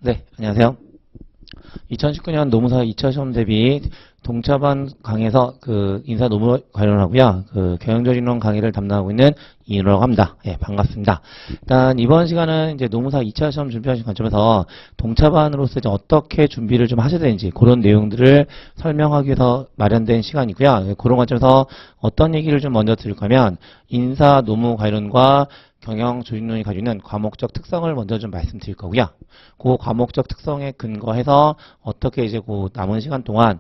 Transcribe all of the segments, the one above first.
네, 안녕하세요. 2019년 노무사 2차 시험 대비 동차반 강에서 인사 노무 관련하고요. 경영조직론 강의를 담당하고 있는 이인호라고 합니다. 예, 반갑습니다. 일단 이번 시간은 이제 노무사 2차 시험 준비하시는 관점에서 동차반으로서 이제 어떻게 준비를 좀 하셔야 되는지 그런 내용들을 설명하기 위해서 마련된 시간이고요. 예, 그런 관점에서 어떤 얘기를 좀 먼저 드릴 거면 인사 노무 관련과 경영조직론이 가지고 있는 과목적 특성을 먼저 좀 말씀드릴 거고요. 그 과목적 특성에 근거해서 어떻게 이제 그 남은 시간 동안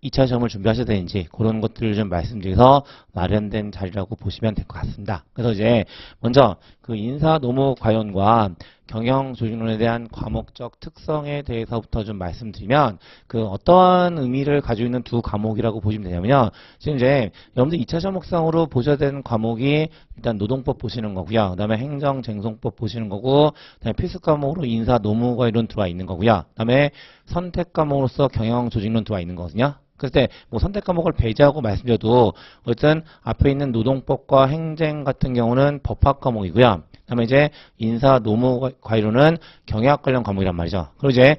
2차 시험을 준비하셔야 되는지 그런 것들을 좀 말씀드려서 마련된 자리라고 보시면 될 것 같습니다. 그래서 이제 먼저 인사 노무 관련과 경영 조직론에 대한 과목적 특성에 대해서부터 좀 말씀드리면 어떠한 의미를 가지고 있는 두 과목이라고 보시면 되냐면요. 지금 이제 여러분들 2차 시험목상으로 보셔야 되는 과목이 일단 노동법 보시는 거고요. 그 다음에 행정쟁송법 보시는 거고, 그 다음에 필수 과목으로 인사 노무 관련 들어와 있는 거고요. 그 다음에 선택 과목으로서 경영 조직론 들어와 있는 거거든요. 그럴 때 뭐 선택 과목을 배제하고 말씀드려도 어쨌든 앞에 있는 노동법과 행정 같은 경우는 법학 과목이고요. 그다음에 이제 인사 노무 관련은 경영학 관련 과목이란 말이죠. 그리고 이제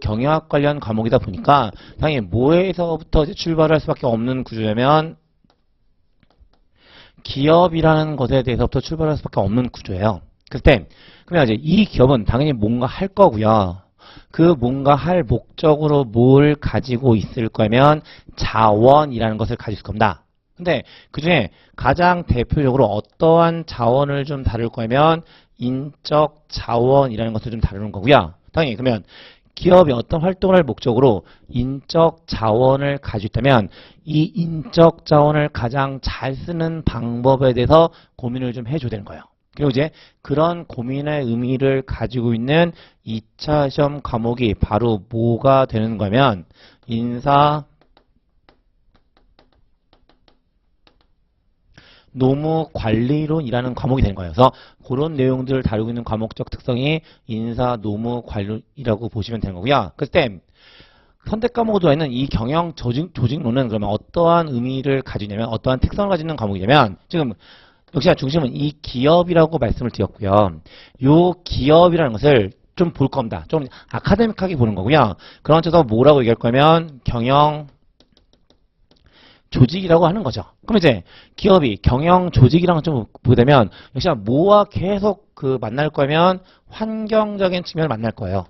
경영학 관련 과목이다 보니까 당연히 뭐에서부터 이제 출발할 수밖에 없는 구조냐면 기업이라는 것에 대해서부터 출발할 수밖에 없는 구조예요. 그때 그러면 이제 이 기업은 당연히 뭔가 할 거고요. 뭔가 할 목적으로 뭘 가지고 있을 거면 자원이라는 것을 가지고 있을 겁니다. 근데 그중에 가장 대표적으로 어떠한 자원을 좀 다룰 거면 인적 자원이라는 것을 좀 다루는 거고요. 당연히 그러면 기업이 어떤 활동을 할 목적으로 인적 자원을 가지고 있다면 이 인적 자원을 가장 잘 쓰는 방법에 대해서 고민을 좀 해줘야 되는 거예요. 그리고 이제 그런 고민의 의미를 가지고 있는 2차 시험 과목이 바로 뭐가 되는 거면 인사 노무 관리론이라는 과목이 되는 거예요. 그래서 그런 내용들을 다루고 있는 과목적 특성이 인사 노무 관리라고 보시면 되는 거고요. 그때 선택 과목으로 들어와 있는 이 경영 조직론은 그러면 어떠한 의미를 가지고 있냐면 어떠한 특성을 가지고 있는 과목이냐면 지금 역시나 중심은 이 기업이라고 말씀을 드렸고요. 요 기업이라는 것을 좀 볼 겁니다. 좀 아카데믹하게 보는 거고요. 그런 쪽에서 뭐라고 얘기할 거면 경영 조직이라고 하는 거죠. 그럼 이제 기업이 경영 조직이랑 좀 보게 되면 역시나 뭐와 계속 만날 거면 환경적인 측면을 만날 거예요.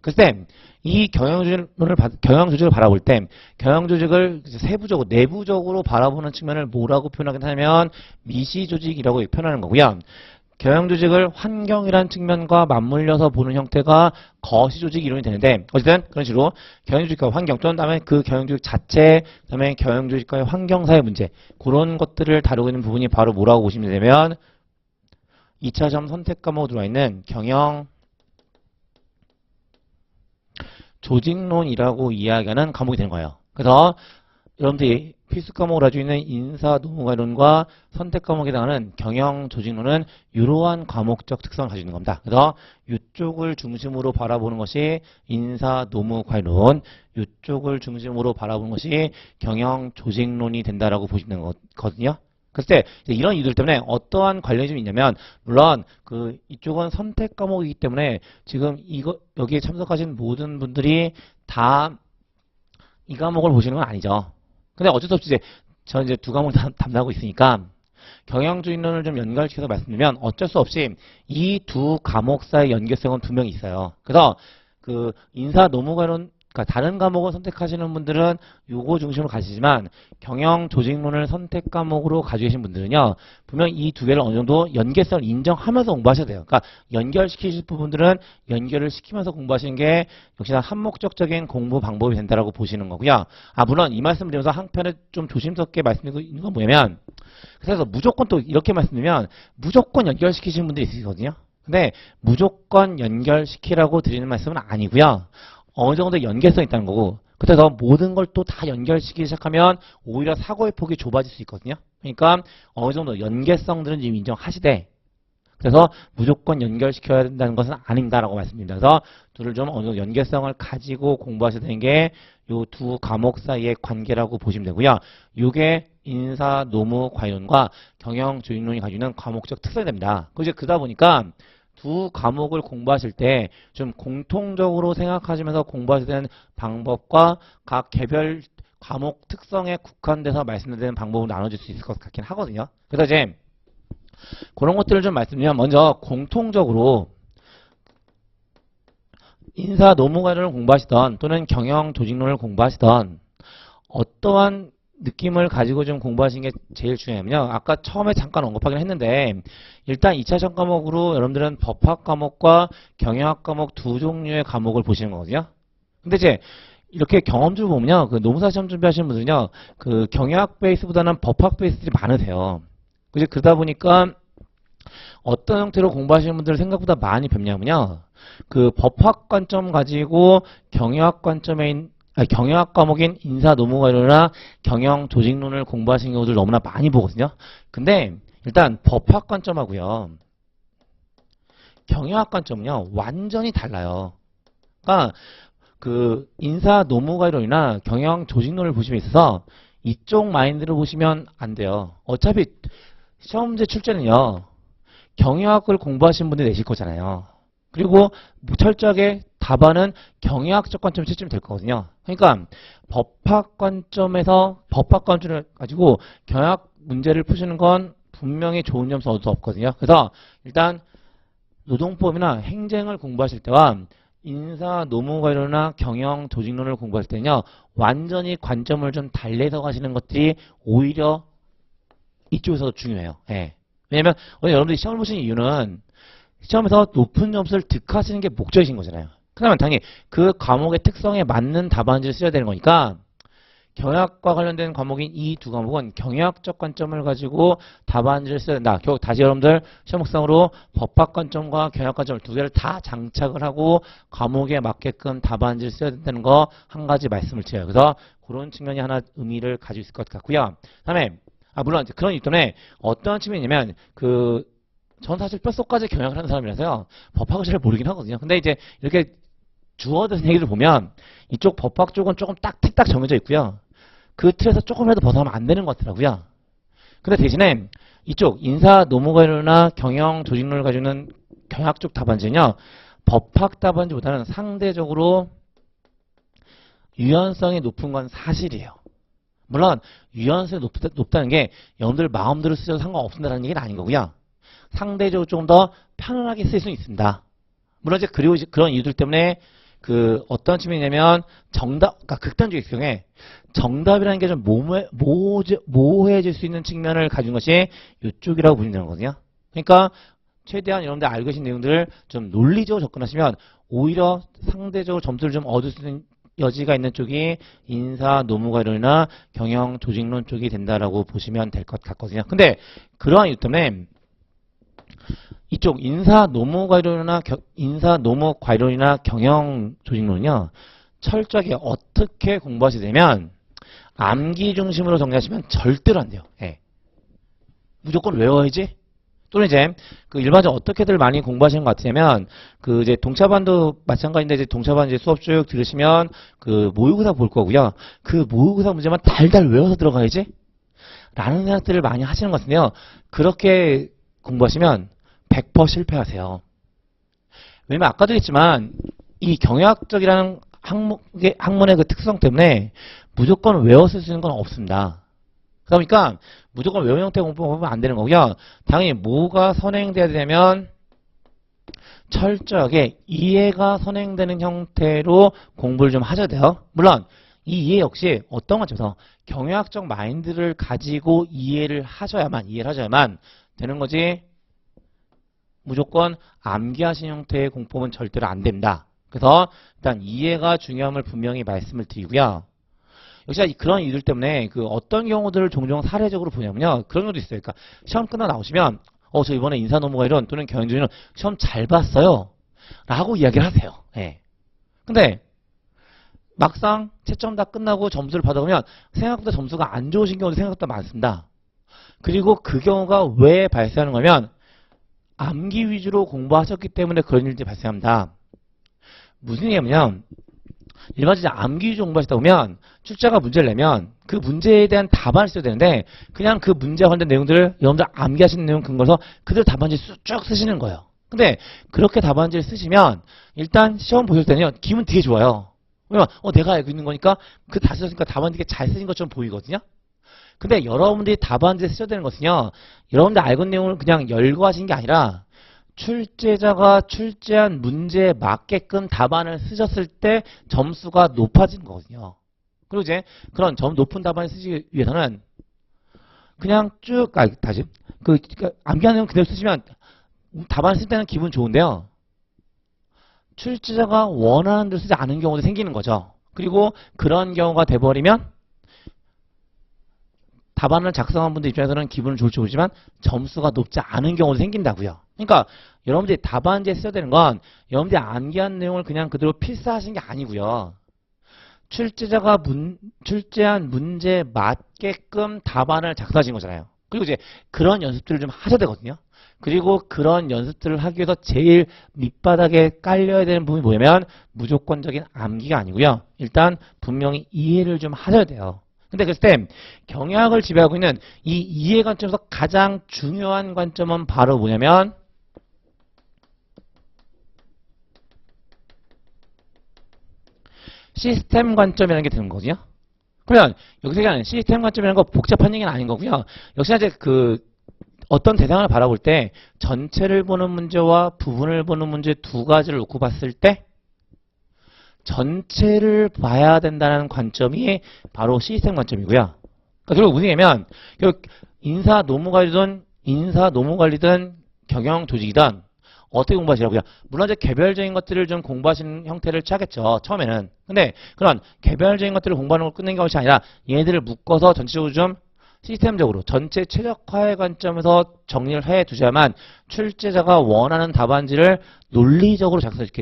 글쎄 이 경영조직을 바라볼 때 경영조직을 세부적으로 내부적으로 바라보는 측면을 뭐라고 표현하긴 하면 미시조직이라고 표현하는 거고요. 경영조직을 환경이라는 측면과 맞물려서 보는 형태가 거시조직 이론이 되는데 어쨌든 그런 식으로 경영조직과 환경 또는 다음에 경영조직 자체 그다음에 경영조직과의 환경사의 문제 그런 것들을 다루고 있는 부분이 바로 뭐라고 보시면 되면 2차 시험 선택 과목으로 들어와 있는 경영 조직론이라고 이야기하는 과목이 되는 거예요. 그래서 여러분들이 필수 과목을 가지고 있는 인사 노무 관론과 선택 과목에 해당하는 경영 조직론은 이러한 과목적 특성을 가지고 있는 겁니다. 그래서 이쪽을 중심으로 바라보는 것이 인사 노무 관론, 이쪽을 중심으로 바라보는 것이 경영 조직론이 된다라고 보시면 거거든요. 그랬을 때 이런 이유들 때문에 어떠한 관련이 좀 있냐면 물론 이쪽은 선택 과목이기 때문에 지금 여기에 참석하신 모든 분들이 다 이 과목을 보시는 건 아니죠. 근데 어쩔 수 없이 저는 이제 두 과목을 담당하고 있으니까 경영조직론을 좀 연결시켜서 말씀드리면 어쩔 수 없이 이 두 과목 사이의 연결성은 분명히 있어요. 그래서 인사 노무 관련 그러니까 다른 과목을 선택하시는 분들은 요거 중심으로 가시지만 경영 조직론을 선택 과목으로 가지고 계신 분들은요. 분명 이 두 개를 어느 정도 연계성을 인정하면서 공부하셔야 돼요. 그러니까 연결시키실 부분들은 연결을 시키면서 공부하시는 게 역시나 한목적적인 공부 방법이 된다라고 보시는 거고요. 물론 이 말씀을 드리면서 한편에 좀 조심스럽게 말씀드리고 있는 건 뭐냐면 그래서 무조건 또 이렇게 말씀드리면 무조건 연결시키시는 분들이 있으시거든요. 근데 무조건 연결시키라고 드리는 말씀은 아니고요. 어느 정도 연계성이 있다는 거고 그래서 모든 걸 또 다 연결시키기 시작하면 오히려 사고의 폭이 좁아질 수 있거든요. 그러니까 어느 정도 연계성들은 지금 인정하시되 그래서 무조건 연결시켜야 된다는 것은 아닙니다라고 말씀드립니다. 그래서 둘을 좀 어느 정도 연계성을 가지고 공부하셔야 되는 게 이 두 과목 사이의 관계라고 보시면 되고요. 이게 인사 노무 관련과 경영 조직론이 가지고 있는 과목적 특성이 됩니다. 그러다 보니까 두 과목을 공부하실 때 좀 공통적으로 생각하시면서 공부하셔야 되는 방법과 각 개별 과목 특성에 국한돼서 말씀드리는 방법을 나눠줄 수 있을 것 같긴 하거든요. 그래서 이제 그런 것들을 좀 말씀드리면 먼저 공통적으로 인사 노무관을 공부하시던 또는 경영 조직론을 공부하시던 어떠한 느낌을 가지고 좀 공부하시는 게 제일 중요하면요. 아까 처음에 잠깐 언급하긴 했는데 일단 2차 시험 과목으로 여러분들은 법학 과목과 경영학 과목 두 종류의 과목을 보시는 거거든요. 근데 이제 이렇게 경험주를 보면요. 그 노무사 시험 준비하시는 분들은요. 그 경영학 베이스보다는 법학 베이스들이 많으세요. 그래서 그러다 보니까 어떤 형태로 공부하시는 분들 생각보다 많이 뵙냐면요. 그 법학 관점 가지고 경영학 관점에 경영학 과목인 인사 노무관이나 경영 조직론을 공부하시는 경우들 너무나 많이 보거든요. 근데 일단 법학 관점하고요. 경영학 관점은요. 완전히 달라요. 그러니까 그 인사 노무관이나 경영 조직론을 보시면 있어서 이쪽 마인드를 보시면 안 돼요. 어차피 시험제 출제는요. 경영학을 공부하신 분들이 내실 거잖아요. 그리고 철저하게 답안은 경영학적 관점에서 채점이 될 거거든요. 그러니까 법학 관점에서 법학 관점을 가지고 경영학 문제를 푸시는 건 분명히 좋은 점수 얻을 수 없거든요. 그래서 일단 노동법이나 행정을 공부하실 때와 인사 노무관이나 경영 조직론을 공부할 때는요. 완전히 관점을 좀 달래서 가시는 것들이 오히려 이쪽에서 중요해요. 예. 왜냐면 오늘 여러분들이 시험을 보시는 이유는 시험에서 높은 점수를 득하시는 게 목적이신 거잖아요. 그러면 당연히 그 과목의 특성에 맞는 답안지를 쓰셔야 되는 거니까 경영학과 관련된 과목인 이 두 과목은 경영학적 관점을 가지고 답안지를 써야 된다. 결국 다시 여러분들 시험목상으로 법학 관점과 경영학 관점 두 개를 다 장착을 하고 과목에 맞게끔 답안지를 써야 된다는 거 한 가지 말씀을 드려요. 그래서 그런 측면이 하나 의미를 가지고 있을 것 같고요. 다음에 물론 그런 이유 때문에 어떠한 측면이냐면 전 사실 뼛속까지 경영을 하는 사람이라서요. 법학을 잘 모르긴 하거든요. 근데 이제 이렇게 주어진 얘기를 보면 이쪽 법학 쪽은 조금 틱딱 정해져 있고요. 그 틀에서 조금이라도 벗어나면 안 되는 것 같더라고요. 근데 대신에 이쪽 인사 노무관이나 경영 조직론을 가지고 있는 경영학 쪽 답안지는요. 법학 답안지보다는 상대적으로 유연성이 높은 건 사실이에요. 물론 유연성이 높다는 게 여러분들 마음대로 쓰셔도 상관없다는 얘기는 아닌 거고요. 상대적으로 조금 더 편안하게 쓸 수는 있습니다. 물론 이제 그리고 그런 이유들 때문에 어떤 측면이냐면 그러니까 극단적일 경우에 정답이라는 게 좀 모호해질 수 있는 측면을 가진 것이 이쪽이라고 보시면 되는 거거든요. 그러니까 최대한 여러분들 알고 계신 내용들을 좀 논리적으로 접근하시면 오히려 상대적으로 점수를 좀 얻을 수 있는 여지가 있는 쪽이 인사 노무관이나 경영 조직론 쪽이 된다라고 보시면 될 것 같거든요. 근데 그러한 이유 때문에 이쪽 인사 노무관이나 경영 조직론은요. 철저하게 어떻게 공부하시게 되면 암기 중심으로 정리하시면 절대로 안 돼요. 예. 무조건 외워야지. 또는 이제 일반적으로 어떻게들 많이 공부하시는 것 같으냐면 이제 동차반도 마찬가지인데 이제 동차반 이제 수업 쭉 들으시면 모의고사 볼 거고요. 그 모의고사 문제만 달달 외워서 들어가야지. 라는 생각들을 많이 하시는 것 같은데요. 그렇게 공부하시면 100% 실패하세요. 왜냐면 아까도 했지만 이 경영학적이라는 학문의 그 특성 때문에 무조건 외워서 쓰는 건 없습니다. 그러니까 무조건 외운 형태 공부하면 안 되는 거고요. 당연히 뭐가 선행돼야 되냐면 철저하게 이해가 선행되는 형태로 공부를 좀 하셔야 돼요. 물론 이 이해 역시 어떤 관점에서 경영학적 마인드를 가지고 이해를 하셔야만 되는 거지. 무조건 암기하신 형태의 공법은 절대로 안 됩니다. 그래서 일단 이해가 중요함을 분명히 말씀을 드리고요. 역시 그런 이유들 때문에 어떤 경우들을 종종 사례적으로 보냐면요. 그런 것도 있어요. 그러니까 시험 끝나 나오시면 저 이번에 인사노무관이론 또는 경영조직론 시험 잘 봤어요. 라고 이야기를 하세요. 예. 근데 막상 채점 다 끝나고 점수를 받아보면 생각보다 점수가 안 좋으신 경우도 생각보다 많습니다. 그리고 그 경우가 왜 발생하는 거면 암기 위주로 공부하셨기 때문에 그런 일들이 발생합니다. 무슨 얘기냐면 일반적으로 암기 위주로 공부하시다 보면 출제가 문제를 내면 그 문제에 대한 답안을 써야 되는데 그냥 그 문제와 관련된 내용들을 여러분들 암기하시는 내용 근거해서 그대로 답안지 쭉 쓰시는 거예요. 근데 그렇게 답안지를 쓰시면 일단 시험 보실 때는 기분 되게 좋아요. 왜냐면 내가 알고 있는 거니까 그 다 쓰셨으니까 답안지 되게 잘 쓰신 것처럼 보이거든요. 근데 여러분들이 답안지에 쓰셔야 되는 것은요. 여러분들 알고 있는 내용을 그냥 열거하신 게 아니라 출제자가 출제한 문제에 맞게끔 답안을 쓰셨을 때 점수가 높아지는 거거든요. 그리고 이제 그런 점 높은 답안을 쓰기 위해서는 그냥 쭉 다시 암기하는 내용 그대로 쓰시면 답안을 쓸 때는 기분 좋은데요. 출제자가 원하는 대로 쓰지 않은 경우도 생기는 거죠. 그리고 그런 경우가 돼버리면 답안을 작성한 분들 입장에서는 기분은 좋을지 모르지만 점수가 높지 않은 경우도 생긴다고요. 그러니까 여러분들이 답안지에 써야 되는 건 여러분들이 암기한 내용을 그냥 그대로 필사하신 게 아니고요. 출제자가 출제한 문제에 맞게끔 답안을 작성하신 거잖아요. 그리고 이제 그런 연습들을 좀 하셔야 되거든요. 그리고 그런 연습들을 하기 위해서 제일 밑바닥에 깔려야 되는 부분이 뭐냐면 무조건적인 암기가 아니고요. 일단 분명히 이해를 좀 하셔야 돼요. 근데 그랬을 때 경영학을 지배하고 있는 이 이해 관점에서 가장 중요한 관점은 바로 뭐냐면 시스템 관점이라는 게 되는 거거든요. 그러면 여기서 얘기하는 시스템 관점이라는 거 복잡한 얘기는 아닌 거고요. 역시나 이제 어떤 대상을 바라볼 때 전체를 보는 문제와 부분을 보는 문제 두 가지를 놓고 봤을 때 전체를 봐야 된다는 관점이 바로 시스템 관점이고요. 그러니까 결국 무슨 얘기냐면 결국 인사 노무 관리든 경영 조직이든 어떻게 공부하시라고요? 물론 이제 개별적인 것들을 좀 공부하시는 형태를 취하겠죠. 처음에는. 근데 그런 개별적인 것들을 공부하는 걸 끝낸 것이 아니라 얘네들을 묶어서 전체적으로 좀 시스템적으로 전체 최적화의 관점에서 정리를 해 두셔야만 출제자가 원하는 답안지를 논리적으로 작성할 수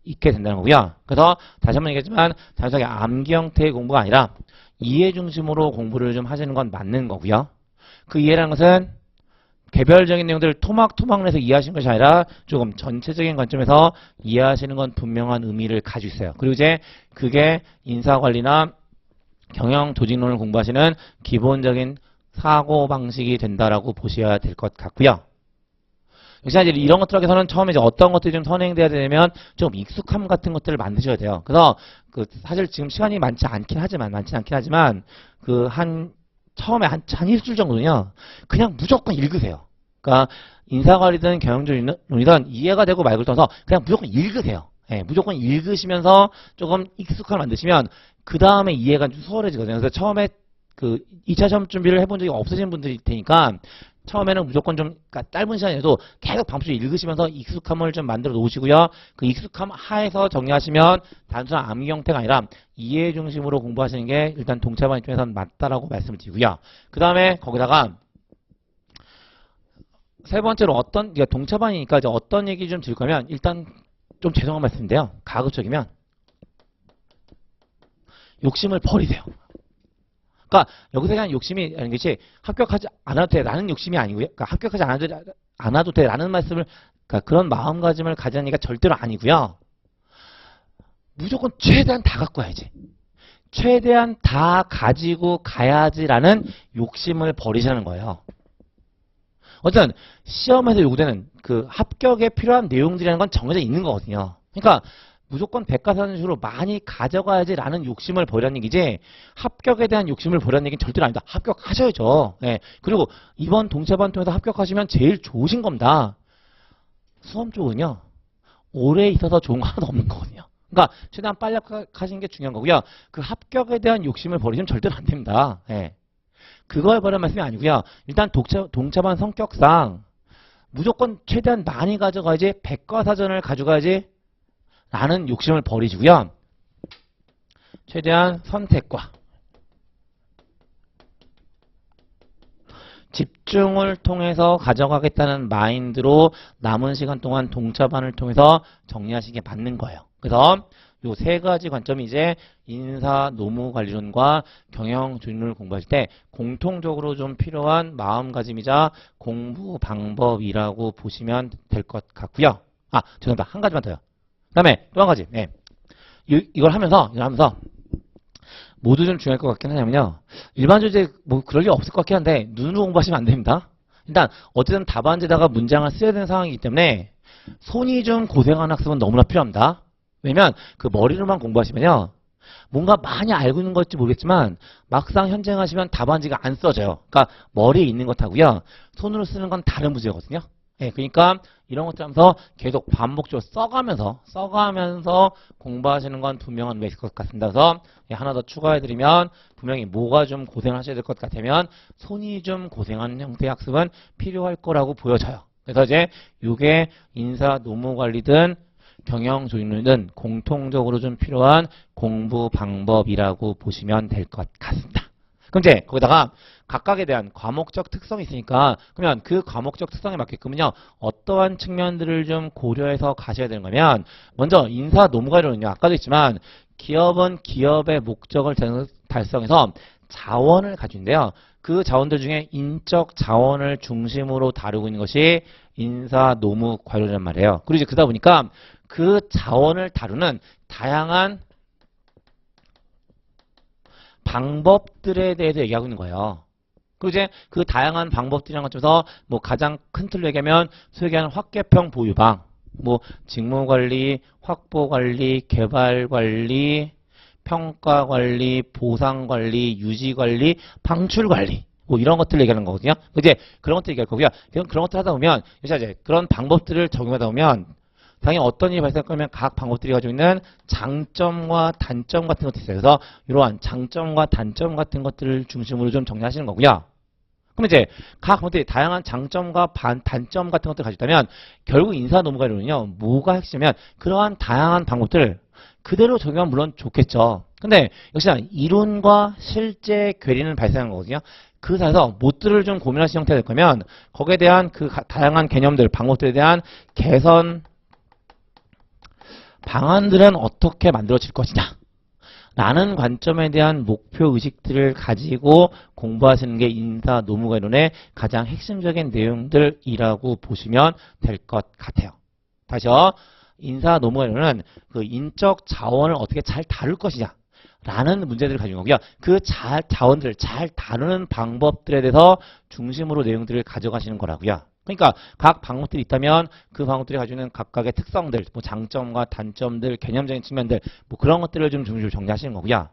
있게 된다는 거고요. 그래서 다시 한번 얘기했지만 단순하게 암기 형태의 공부가 아니라 이해 중심으로 공부를 좀 하시는 건 맞는 거고요. 그 이해라는 것은 개별적인 내용들을 토막토막 내서 이해하시는 것이 아니라 조금 전체적인 관점에서 이해하시는 건 분명한 의미를 가지고 있어요. 그리고 이제 그게 인사관리나 경영 조직론을 공부하시는 기본적인 사고방식이 된다라고 보셔야 될 것 같고요. 역시나 이제 이런 것들에서는 처음에 이제 어떤 것들이 좀 선행돼야 되냐면 좀 익숙함 같은 것들을 만드셔야 돼요. 그래서 사실 지금 시간이 많진 않긴 하지만 처음에 한 일주일 정도는요. 그냥 무조건 읽으세요. 그러니까 인사관리든 경영조직론이든 이해가 되고 말고를 떠나서 그냥 무조건 읽으세요. 예, 무조건 읽으시면서 조금 익숙함을 만드시면 그 다음에 이해가 좀 수월해지거든요. 그래서 처음에 2차 시험 준비를 해본 적이 없으신 분들이 테니까 처음에는 무조건 좀 짧은 시간에도 계속 반복적으로 읽으시면서 익숙함을 좀 만들어 놓으시고요. 그 익숙함 하에서 정리하시면 단순한 암기 형태가 아니라 이해 중심으로 공부하시는 게 일단 동차반 입장에서는 맞다라고 말씀을 드리고요. 그 다음에 거기다가 세 번째로 동차반이니까 이제 어떤 얘기 좀 드릴 거면 일단 좀 죄송한 말씀인데요. 가급적이면 욕심을 버리세요. 그러니까 여기서 그냥 욕심이라는 것이 합격하지 않아도 돼 라는 욕심이 아니고요. 그러니까 합격하지 않아도 돼 라는 말씀을 그런 마음가짐을 가지는 얘기가 절대로 아니고요. 무조건 최대한 다 갖고 와야지. 최대한 다 가지고 가야지라는 욕심을 버리시는 거예요. 어쨌든 시험에서 요구되는 합격에 필요한 내용들이라는 건 정해져 있는 거거든요. 그러니까 무조건 백과사전식으로 많이 가져가야지라는 욕심을 버리라는 얘기지 합격에 대한 욕심을 버리라는 얘기는 절대로 아니다. 합격하셔야죠. 네. 그리고 이번 동차반 통해서 합격하시면 제일 좋으신 겁니다. 수험 쪽은요. 오래 있어서 좋은 거 하나도 없는 거거든요. 그러니까 최대한 빨리 합격하시는 게 중요한 거고요. 그 합격에 대한 욕심을 버리시면 절대로 안 됩니다. 네. 그걸 버리는 말씀이 아니고요. 일단 동차반 성격상 무조건 최대한 많이 가져가야지 백과사전을 가져가야지 라는 욕심을 버리시고요. 최대한 선택과 집중을 통해서 가져가겠다는 마인드로 남은 시간 동안 동차반을 통해서 정리하시는 게 맞는 거예요. 그래서 요 세 가지 관점이 이제 인사 노무관리론과 경영조직론을 공부하실 때 공통적으로 좀 필요한 마음가짐이자 공부 방법이라고 보시면 될 것 같고요. 죄송합니다. 한 가지만 더요. 그 다음에 또 한 가지. 네. 이걸 하면서 모두 좀 중요할 것 같긴 하냐면요. 일반적으로 이제 그럴 리 없을 것 같긴 한데 눈으로 공부하시면 안 됩니다. 일단 어쨌든 답안지에다가 문장을 써야 되는 상황이기 때문에 손이 좀 고생하는 학습은 너무나 필요합니다. 왜냐면 그 머리로만 공부하시면요. 뭔가 많이 알고 있는 걸지 모르겠지만 막상 현쟁하시면 답안지가 안 써져요. 그러니까 머리에 있는 것하고요. 손으로 쓰는 건 다른 문제거든요. 예, 그러니까 이런 것들 하면서 계속 반복적으로 써가면서 공부하시는 건 분명한 의미가 있을 것 같습니다. 그래서 하나 더 추가해드리면 분명히 뭐가 좀 고생을 하셔야 될 것 같으면 손이 좀 고생하는 형태의 학습은 필요할 거라고 보여져요. 그래서 이제 이게 인사 노무 관리든 경영 조직론이든 공통적으로 좀 필요한 공부 방법이라고 보시면 될 것 같습니다. 그럼 이제 거기다가 각각에 대한 과목적 특성이 있으니까 그러면 그 과목적 특성에 맞게끔은요 어떠한 측면들을 좀 고려해서 가셔야 되는 거면 먼저 인사 노무관리론은요 아까도 있지만 기업은 기업의 목적을 달성해서 자원을 가진대요. 그 자원들 중에 인적 자원을 중심으로 다루고 있는 것이 인사 노무 관리론이란 말이에요. 그리고 이제 그러다 보니까 그 자원을 다루는 다양한 방법들에 대해서 얘기하고 있는 거예요. 그리고 이제 그 다양한 방법들이라는 것 중에서 뭐 가장 큰 틀로 얘기하면 소위 얘기하는 확개평 보유방, 뭐 직무관리, 확보관리, 개발관리, 평가관리, 보상관리, 유지관리, 방출관리 뭐 이런 것들 얘기하는 거거든요. 이제 그런 것들 얘기할 거고요. 그런 것들 하다 보면 이제 그런 방법들을 적용하다 보면 당연히 어떤 일이 발생할 거면 각 방법들이 가지고 있는 장점과 단점 같은 것들이 있어요. 그래서 이러한 장점과 단점 같은 것들을 중심으로 좀 정리하시는 거고요. 그럼 이제 각 방법들이 다양한 장점과 단점 같은 것들을 가지고 있다면 결국 인사 노무관리론은요. 뭐가 핵심이면 그러한 다양한 방법들을 그대로 적용하면 물론 좋겠죠. 근데 역시나 이론과 실제 괴리는 발생하는 거거든요. 그 사이에서 못들을 좀 고민하시는 형태가 될 거면 거기에 대한 그 다양한 개념들, 방법들에 대한 개선 방안들은 어떻게 만들어질 것이냐 라는 관점에 대한 목표 의식들을 가지고 공부하시는 게 인사 노무관리론의 가장 핵심적인 내용들이라고 보시면 될 것 같아요. 다시요. 인사 노무관리론은 그 인적 자원을 어떻게 잘 다룰 것이냐 라는 문제들을 가지고 있고요. 그 자원들을 잘 다루는 방법들에 대해서 중심으로 내용들을 가져가시는 거라고요. 그러니까 각 방법들이 있다면 그 방법들이 가지고 있는 각각의 특성들, 뭐 장점과 단점들, 개념적인 측면들, 뭐 그런 것들을 좀 중심으로 정리하시는 거고요.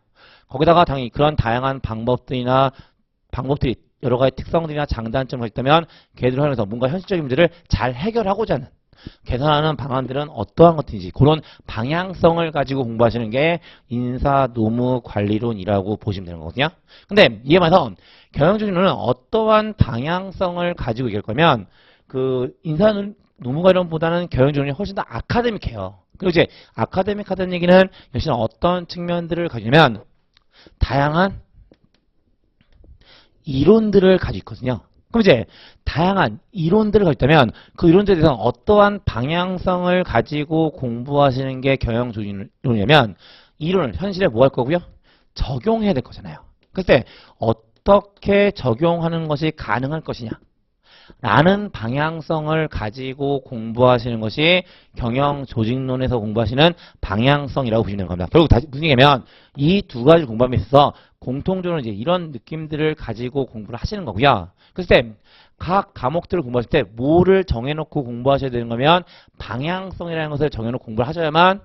거기다가 당연히 그런 다양한 방법들이 여러 가지 특성들이나 장단점을 있다면 걔들을 활용해서 뭔가 현실적인 문제를 잘 해결하고자 하는 개선하는 방안들은 어떠한 것인지 그런 방향성을 가지고 공부하시는 게 인사 노무 관리론이라고 보시면 되는 거거든요. 근데 이에 맞서 경영조직론은 어떠한 방향성을 가지고 얘기할 거면 그 인사 노무 관리론보다는 경영조직론이 훨씬 더 아카데믹해요. 그리고 이제 아카데믹하다는 얘기는 역시나 어떤 측면들을 가지면 다양한 이론들을 가지고 있거든요. 그럼 이제 다양한 이론들을 가지고 있다면 그 이론들에 대해서 어떠한 방향성을 가지고 공부하시는 게 경영조직론이냐면 이론을 현실에 뭐 할 거고요? 적용해야 될 거잖아요. 그때 어떻게 적용하는 것이 가능할 것이냐 라는 방향성을 가지고 공부하시는 것이 경영조직론에서 공부하시는 방향성이라고 보시면 되는 겁니다. 결국 다시 무슨 얘기냐면 이 두 가지 공부함에 있어서 공통적으로 이제 이런 느낌들을 가지고 공부를 하시는 거고요. 그래서 각 과목들을 공부하실 때 뭐를 정해놓고 공부하셔야 되는 거면 방향성이라는 것을 정해놓고 공부를 하셔야만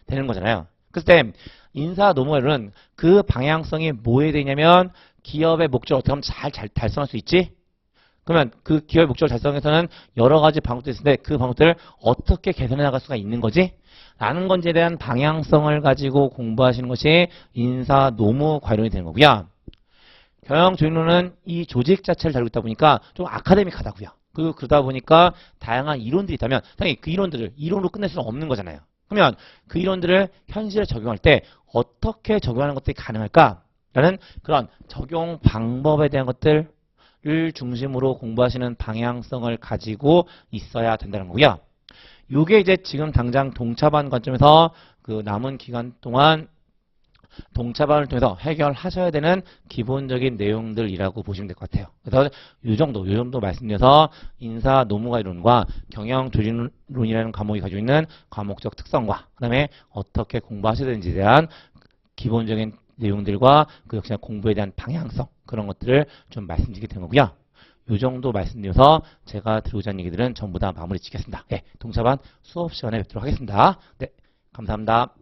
되는 거잖아요. 그래서 인사 노무관리론은 그 방향성이 뭐에 되냐면 기업의 목적을 어떻게 하면 잘 달성할 수 있지? 그러면 그 기업의 목적을 달성해서는 여러 가지 방법들이 있는데 그 방법들을 어떻게 개선해 나갈 수가 있는 거지? 라는 건지에 대한 방향성을 가지고 공부하시는 것이 인사 노무 관리론이 되는 거고요. 경영조직론은 이 조직 자체를 다루고 있다 보니까 좀 아카데믹하다고요. 그리고 그러다 보니까 다양한 이론들이 있다면 당연히 그 이론들을 이론으로 끝낼 수는 없는 거잖아요. 그러면 그 이론들을 현실에 적용할 때 어떻게 적용하는 것들이 가능할까라는 그런 적용 방법에 대한 것들을 중심으로 공부하시는 방향성을 가지고 있어야 된다는 거고요. 요게 이제 지금 당장 동차반 관점에서 그 남은 기간 동안 동차반을 통해서 해결하셔야 되는 기본적인 내용들이라고 보시면 될 것 같아요. 그래서 요 정도 말씀드려서 인사 노무관리론과 경영조직론이라는 과목이 가지고 있는 과목적 특성과 그다음에 어떻게 공부하셔야 되는지에 대한 기본적인 내용들과 그 역시나 공부에 대한 방향성 그런 것들을 좀 말씀드리게 된 거고요. 요 정도 말씀드려서 제가 드리고자 하는 얘기들은 전부 다 마무리 짓겠습니다. 예, 동사반 수업 시간에 뵙도록 하겠습니다. 네, 감사합니다.